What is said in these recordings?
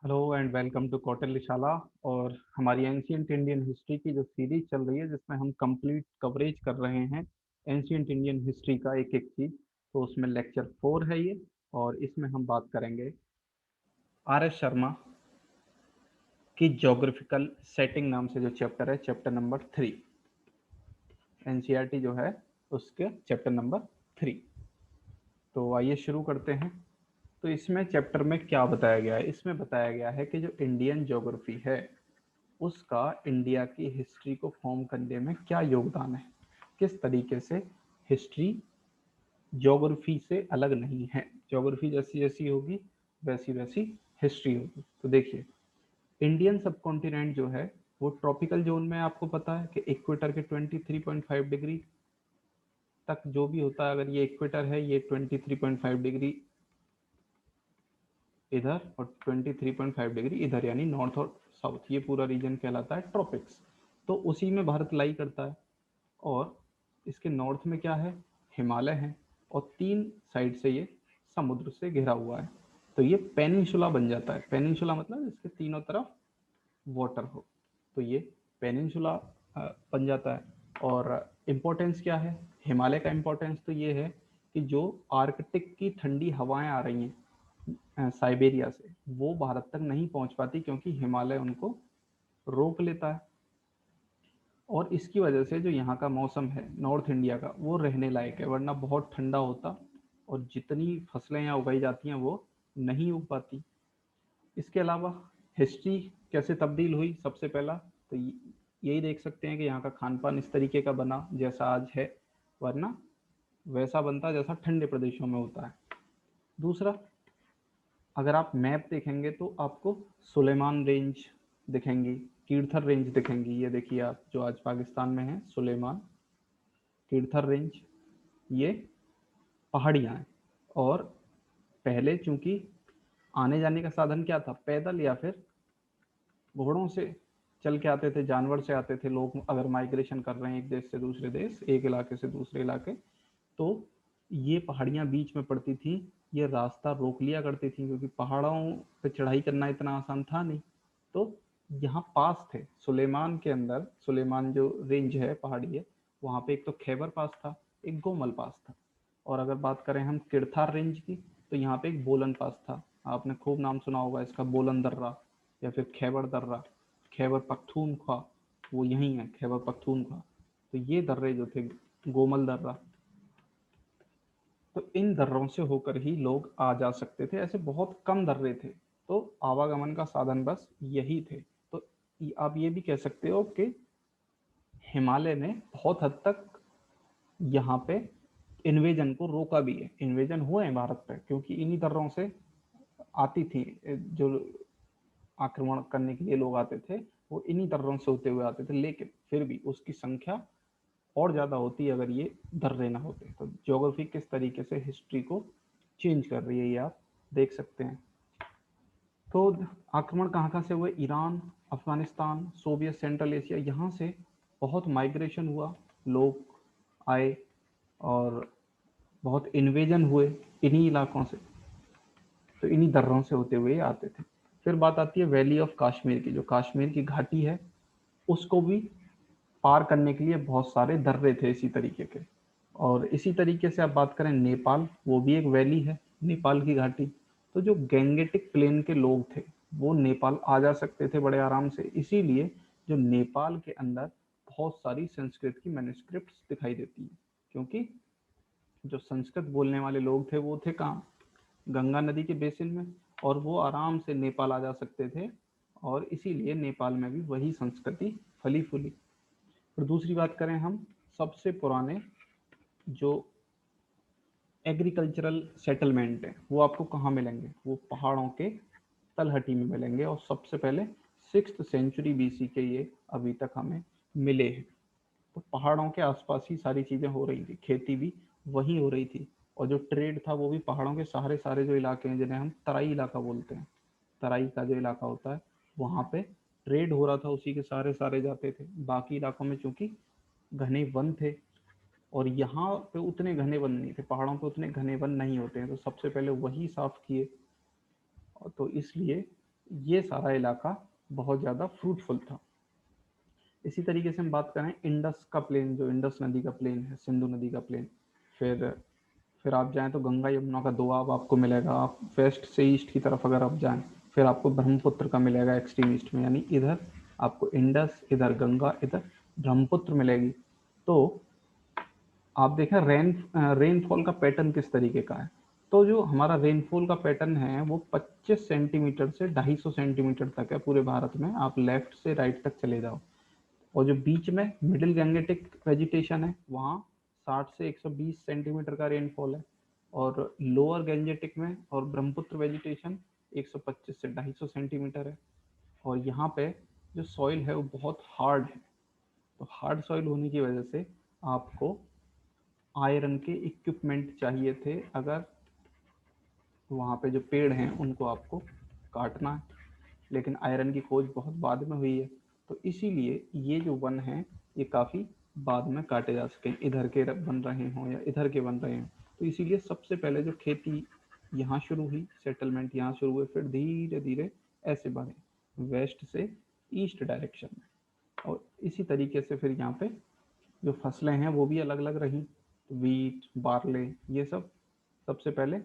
Hello and welcome to Kautilyashala. और हमारी ancient Indian history की जो सीरीज चल रही है जिसमें हम कंप्लीट कवरेज कर रहे हैं एंशियंट इंडियन हिस्ट्री का एक एक चीज। तो उसमें लेक्चर 4 है ये। और इसमें हम बात करेंगे आर एस शर्मा की ज्योग्राफिकल सेटिंग नाम से जो चैप्टर है, चैप्टर नंबर 3। एनसीईआरटी जो है उसके चैप्टर नंबर 3। तो आइए शुरू करते हैं। तो इसमें चैप्टर में क्या बताया गया है? इसमें बताया गया है कि जो इंडियन ज्योग्राफी है उसका इंडिया की हिस्ट्री को फॉर्म करने में क्या योगदान है, किस तरीके से हिस्ट्री ज्योग्राफी से अलग नहीं है। ज्योग्राफी जैसी जैसी होगी वैसी वैसी हिस्ट्री होगी। तो देखिए, इंडियन सब कॉन्टिनेंट जो है वो ट्रॉपिकल जोन में, आपको पता है कि इक्वेटर के 23.5 डिग्री तक जो भी होता है, अगर ये इक्वेटर है, ये 23.5 डिग्री इधर और 23.5 डिग्री इधर, यानी नॉर्थ और साउथ, ये पूरा रीजन कहलाता है ट्रॉपिक्स। तो उसी में भारत लाई करता है। और इसके नॉर्थ में क्या है? हिमालय है। और तीन साइड से ये समुद्र से घिरा हुआ है। तो ये पेनिनसुला बन जाता है। पेनिनसुला मतलब इसके तीनों तरफ वाटर हो, तो ये पेनिनसुला बन जाता है। और इम्पोर्टेंस क्या है हिमालय का? इम्पोर्टेंस तो ये है कि जो आर्कटिक की ठंडी हवाएं आ रही हैं साइबेरिया से, वो भारत तक नहीं पहुंच पाती क्योंकि हिमालय उनको रोक लेता है। और इसकी वजह से जो यहाँ का मौसम है नॉर्थ इंडिया का, वो रहने लायक है, वरना बहुत ठंडा होता और जितनी फसलें यहाँ उगाई जाती हैं वो नहीं उग पाती। इसके अलावा हिस्ट्री कैसे तब्दील हुई, सबसे पहला तो यही देख सकते हैं कि यहाँ का खान पान इस तरीके का बना जैसा आज है, वरना वैसा बनता जैसा ठंडे प्रदेशों में होता है। दूसरा, अगर आप मैप देखेंगे तो आपको सुलेमान रेंज दिखेंगी, कीर्थर रेंज दिखेंगी। ये देखिए आप, जो आज पाकिस्तान में है सुलेमान, कीर्थर रेंज, ये पहाड़ियाँ हैं। और पहले चूंकि आने जाने का साधन क्या था? पैदल या फिर घोड़ों से चल के आते थे, जानवर से आते थे लोग। अगर माइग्रेशन कर रहे हैं एक देश से दूसरे देश, एक इलाके से दूसरे इलाके, तो ये पहाड़ियाँ बीच में पड़ती थी, ये रास्ता रोक लिया करती थी क्योंकि पहाड़ों पे चढ़ाई करना इतना आसान था नहीं। तो यहाँ पास थे सुलेमान के अंदर, सुलेमान जो रेंज है पहाड़ी है, वहाँ पे एक तो खैबर पास था, एक गोमल पास था। और अगर बात करें हम किरथार रेंज की, तो यहाँ पे एक बोलन पास था। आपने खूब नाम सुना होगा इसका, बोलन दर्रा या फिर खैबर दर्रा, खैबर पख्तूनख्वा, वो यही है खैबर पख्तूनख्वा। तो ये दर्रे जो थे, गोमल दर्रा, तो इन दर्रों से होकर ही लोग आ जा सकते थे। ऐसे बहुत कम दर्रे थे, तो आवागमन का साधन बस यही थे। तो आप ये भी कह सकते हो कि हिमालय ने बहुत हद तक यहाँ पे इन्वेजन को रोका भी है। इन्वेजन हुए हैं भारत पे क्योंकि इन्हीं दर्रों से आती थी, जो आक्रमण करने के लिए लोग आते थे वो इन्हीं दर्रों से होते हुए आते थे। लेकिन फिर भी उसकी संख्या और ज़्यादा होती अगर ये दर्रे ना होते। तो ज्योग्राफी किस तरीके से हिस्ट्री को चेंज कर रही है ये आप देख सकते हैं। तो आक्रमण कहाँ कहाँ से हुए? Iran, Afghanistan, Soviet, central Asia, यहाँ से बहुत माइग्रेशन हुआ, लोग आए और बहुत इन्वेजन हुए इन्हीं इलाकों से। तो इन्हीं दर्रों से होते हुए आते थे। फिर बात आती है वैली ऑफ कश्मीर की। जो कश्मीर की घाटी है उसको भी पार करने के लिए बहुत सारे दर्रे थे इसी तरीके के। और इसी तरीके से आप बात करें नेपाल, वो भी एक वैली है, नेपाल की घाटी। तो जो गैंगेटिक प्लेन के लोग थे वो नेपाल आ जा सकते थे बड़े आराम से। इसीलिए जो नेपाल के अंदर बहुत सारी संस्कृत की मैन्युस्क्रिप्ट दिखाई देती है, क्योंकि जो संस्कृत बोलने वाले लोग थे वो थे कहाँ? गंगा नदी के बेसिन में। और वो आराम से नेपाल आ जा सकते थे, और इसीलिए नेपाल में भी वही संस्कृति फली फूली। फिर दूसरी बात करें हम, सबसे पुराने जो एग्रीकल्चरल सेटलमेंट है वो आपको कहाँ मिलेंगे? वो पहाड़ों के तलहटी में मिलेंगे। और सबसे पहले 6th सेंचुरी BC के ये अभी तक हमें मिले हैं। तो पहाड़ों के आसपास ही सारी चीज़ें हो रही थी, खेती भी वहीं हो रही थी। और जो ट्रेड था वो भी पहाड़ों के सहारे सारे जो इलाके हैं जिन्हें हम तराई इलाका बोलते हैं, तराई का जो इलाका होता है वहाँ पे ट्रेड हो रहा था, उसी के सारे सारे जाते थे। बाकी इलाकों में चूंकि घने वन थे, और यहाँ पे उतने घने वन नहीं थे, पहाड़ों पे उतने घने वन नहीं होते हैं, तो सबसे पहले वही साफ किए। और तो इसलिए ये सारा इलाका बहुत ज़्यादा फ्रूटफुल था। इसी तरीके से हम बात करें इंडस का प्लेन, जो इंडस नदी का प्लेन है, सिंधु नदी का प्लेन, फिर आप जाएं तो गंगा यमुना का दोआब आपको मिलेगा। आप वेस्ट से ईस्ट की तरफ अगर आप जाएं, फिर आपको ब्रह्मपुत्र का मिलेगा एक्सट्रीम ईस्ट में, यानी इधर आपको इंडस, इधर गंगा, इधर ब्रह्मपुत्र मिलेगी। तो आप देखें रेनफॉल का पैटर्न किस तरीके का है। तो जो हमारा रेनफॉल का पैटर्न है वो 25 सेंटीमीटर से 250 सेंटीमीटर तक है पूरे भारत में। आप लेफ्ट से राइट तक चले जाओ, और जो बीच में मिडिल गैंगेटिक वेजिटेशन है वहाँ 60 से 120 सेंटीमीटर का रेनफॉल है, और लोअर गैंजेटिक में और ब्रह्मपुत्र वेजिटेशन 125 से 250 सेंटीमीटर है। और यहाँ पे जो सॉइल है वो बहुत हार्ड है। तो हार्ड सॉइल होने की वजह से आपको आयरन के इक्विपमेंट चाहिए थे, अगर वहाँ पे जो पेड़ हैं उनको आपको काटना है। लेकिन आयरन की खोज बहुत बाद में हुई है, तो इसीलिए ये जो वन हैं ये काफ़ी बाद में काटे जा सकें, इधर के बन रहे हों या इधर के बन रहे हों। तो इसीलिए सबसे पहले जो खेती यहाँ शुरू हुई, सेटलमेंट यहाँ शुरू हुए, फिर धीरे धीरे ऐसे बढ़े वेस्ट से ईस्ट डायरेक्शन में। और इसी तरीके से फिर यहाँ पे जो फसलें हैं वो भी अलग अलग रहीं। वीट, बार्ले, ये सब सबसे पहले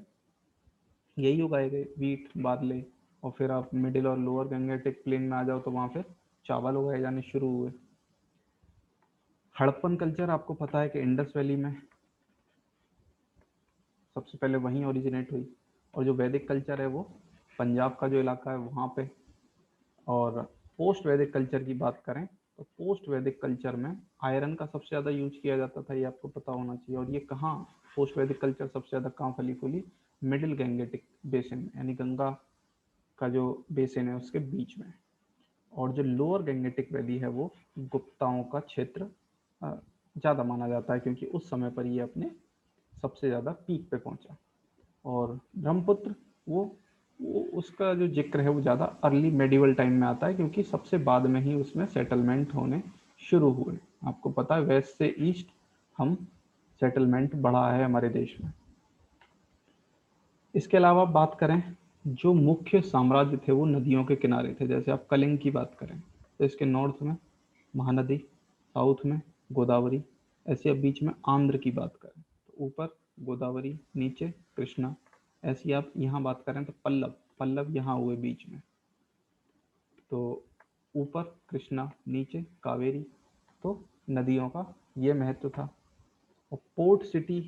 यही उगाए गए, वीट, बादले। और फिर आप मिडिल और लोअर गंगेटिक प्लेन में आ जाओ तो वहाँ फिर चावल उगाए जाने शुरू हुए। हड़प्पन कल्चर आपको पता है कि इंडस वैली में सबसे पहले वहीं ओरिजिनेट हुई, और जो वैदिक कल्चर है वो पंजाब का जो इलाका है वहाँ पे। और पोस्ट वैदिक कल्चर की बात करें तो पोस्ट वैदिक कल्चर में आयरन का सबसे ज़्यादा यूज किया जाता था, ये आपको पता होना चाहिए। और ये कहाँ पोस्ट वैदिक कल्चर सबसे ज़्यादा कहाँ फली फूली, मिडिल गैंगेटिक बेसिन में, यानी गंगा का जो बेसिन है उसके बीच में। और जो लोअर गैंगेटिक वैली है वो गुप्ताओं का क्षेत्र ज़्यादा माना जाता है, क्योंकि उस समय पर ये अपने सबसे ज़्यादा पीक पे पहुंचा। और ब्रह्मपुत्र वो उसका जो जिक्र है वो ज़्यादा अर्ली मेडिवल टाइम में आता है, क्योंकि सबसे बाद में ही उसमें सेटलमेंट होने शुरू हुए। आपको पता है वेस्ट से ईस्ट हम सेटलमेंट बढ़ा है हमारे देश में। इसके अलावा बात करें, जो मुख्य साम्राज्य थे वो नदियों के किनारे थे। जैसे आप कलिंग की बात करें तो इसके नॉर्थ में महानदी, साउथ में गोदावरी, ऐसे अब बीच में आंध्र की बात करें तो ऊपर गोदावरी, नीचे कृष्णा। ऐसी आप यहाँ बात करें तो पल्लव, पल्लव यहाँ हुए बीच में, तो ऊपर कृष्णा, नीचे कावेरी। तो नदियों का ये महत्व था। और पोर्ट सिटी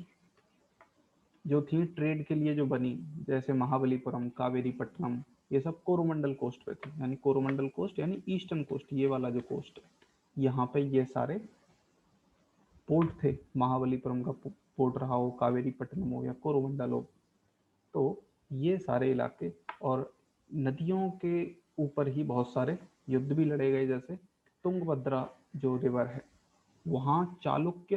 जो थी ट्रेड के लिए जो बनी, जैसे महाबलीपुरम, कावेरीपट्टनम, ये सब कोरोमंडल कोस्ट पे थे। यानी कोरोमंडल कोस्ट यानी ईस्टर्न कोस्ट, ये वाला जो कोस्ट है यहाँ पे ये सारे पोर्ट थे। महाबलीपुरम का पोर्ट रहा हो, कावेरीपट्टनम हो या कोरोमंडल हो, तो ये सारे इलाके। और नदियों के ऊपर ही बहुत सारे युद्ध भी लड़े गए। जैसे तुंगभद्रा जो रिवर है वहाँ चालुक्य,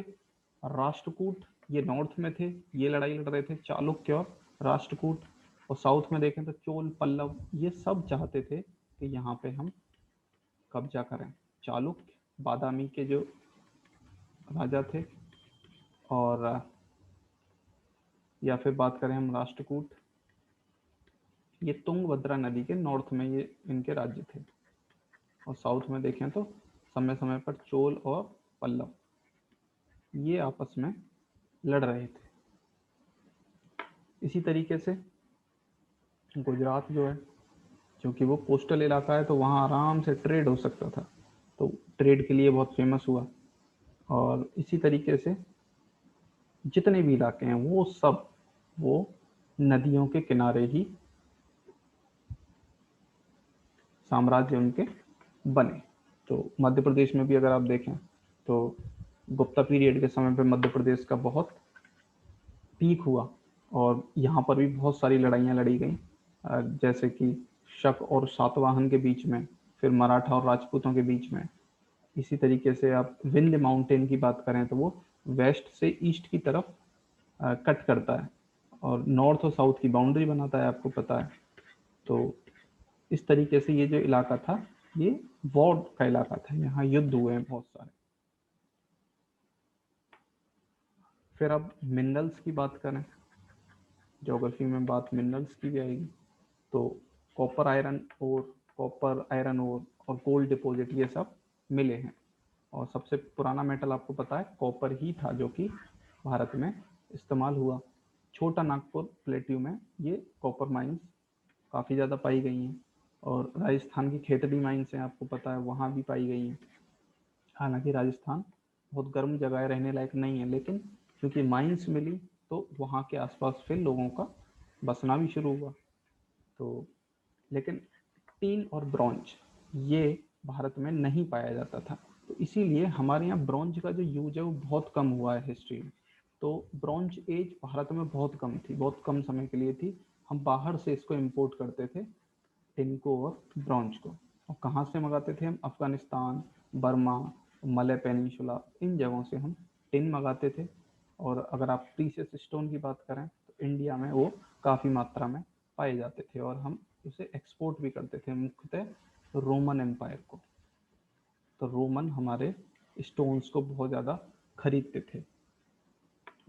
राष्ट्रकूट, ये नॉर्थ में थे, ये लड़ाई लड़ रहे थे, चालुक्य और राष्ट्रकूट। और साउथ में देखें तो चोल, पल्लव, ये सब चाहते थे कि यहाँ पे हम कब्जा करें। चालुक्य बादामी के जो राजा थे, और या फिर बात करें हम राष्ट्रकूट, ये तुंगभद्रा नदी के नॉर्थ में ये इनके राज्य थे। और साउथ में देखें तो समय समय पर चोल और पल्लव ये आपस में लड़ रहे थे। इसी तरीके से गुजरात जो है, क्योंकि वो कोस्टल इलाका है तो वहाँ आराम से ट्रेड हो सकता था, तो ट्रेड के लिए बहुत फेमस हुआ। और इसी तरीके से जितने भी इलाके हैं वो सब वो नदियों के किनारे ही साम्राज्य उनके बने। तो मध्य प्रदेश में भी अगर आप देखें तो गुप्ता पीरियड के समय पे मध्य प्रदेश का बहुत पीक हुआ, और यहाँ पर भी बहुत सारी लड़ाइयाँ लड़ी गई, जैसे कि शक और सातवाहन के बीच में, फिर मराठा और राजपूतों के बीच में। इसी तरीके से आप विंध्य माउंटेन की बात करें तो वो वेस्ट से ईस्ट की तरफ कट करता है और नॉर्थ और साउथ की बाउंड्री बनाता है, आपको पता है। तो इस तरीके से ये जो इलाका था ये वॉर का इलाका था, यहाँ युद्ध हुए हैं बहुत सारे। फिर अब मिनरल्स की बात करें, ज्योग्राफी में बात मिनरल्स की भी आएगी। तो कॉपर आयरन ओर और गोल्ड डिपॉजिट ये सब मिले हैं। और सबसे पुराना मेटल आपको पता है कॉपर ही था जो कि भारत में इस्तेमाल हुआ। छोटा नागपुर प्लेट्यू में ये कॉपर माइंस काफ़ी ज़्यादा पाई गई हैं। और राजस्थान की खेतड़ी माइंस हैं, आपको पता है वहाँ भी पाई गई हैं। हालांकि राजस्थान बहुत गर्म जगह है, रहने लायक नहीं है, लेकिन क्योंकि माइंस मिली तो वहाँ के आसपास फिर लोगों का बसना भी शुरू हुआ। तो लेकिन टीन और ब्रॉन्ज ये भारत में नहीं पाया जाता था, तो इसीलिए हमारे यहाँ ब्रॉन्ज का जो यूज है वो बहुत कम हुआ है हिस्ट्री में। तो ब्रॉन्ज एज भारत में बहुत कम थी, बहुत कम समय के लिए थी। हम बाहर से इसको इम्पोर्ट करते थे, टिन को और ब्रॉन्ज को। और कहाँ से मंगाते थे हम? अफगानिस्तान, बर्मा, मलय पेनिनसुला, इन जगहों से हम टिन मंगाते थे। और अगर आप प्रीशियस स्टोन की बात करें तो इंडिया में वो काफ़ी मात्रा में पाए जाते थे और हम उसे एक्सपोर्ट भी करते थे मुख्यतः रोमन एम्पायर को। तो रोमन हमारे स्टोन्स को बहुत ज़्यादा खरीदते थे।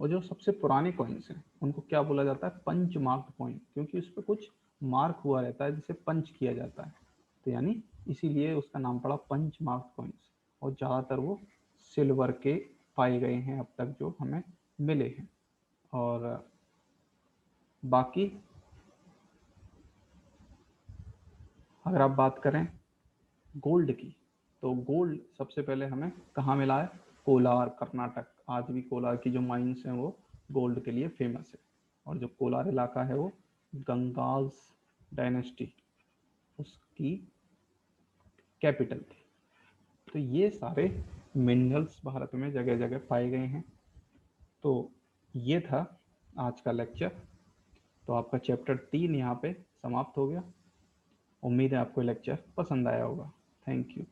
और जो सबसे पुराने कॉइन्स हैं उनको क्या बोला जाता है? पंच मार्क्ड कॉइन, क्योंकि उस पर कुछ मार्क हुआ रहता है जिसे पंच किया जाता है, तो यानी इसीलिए उसका नाम पड़ा पंच मार्क्ड कॉइन्स। और ज़्यादातर वो सिल्वर के पाए गए हैं अब तक जो हमें मिले हैं। और बाकी अगर आप बात करें गोल्ड की, तो गोल्ड सबसे पहले हमें कहाँ मिला है? कोलार, कर्नाटक। आज भी कोलार की जो माइंस हैं वो गोल्ड के लिए फेमस है। और जो कोलार इलाका है वो गंगाज डायनेस्टी उसकी कैपिटल थी। तो ये सारे मिनरल्स भारत में जगह जगह पाए गए हैं। तो ये था आज का लेक्चर। तो आपका चैप्टर 3 यहाँ पे समाप्त हो गया। उम्मीद है आपको लेक्चर पसंद आया होगा। Thank you.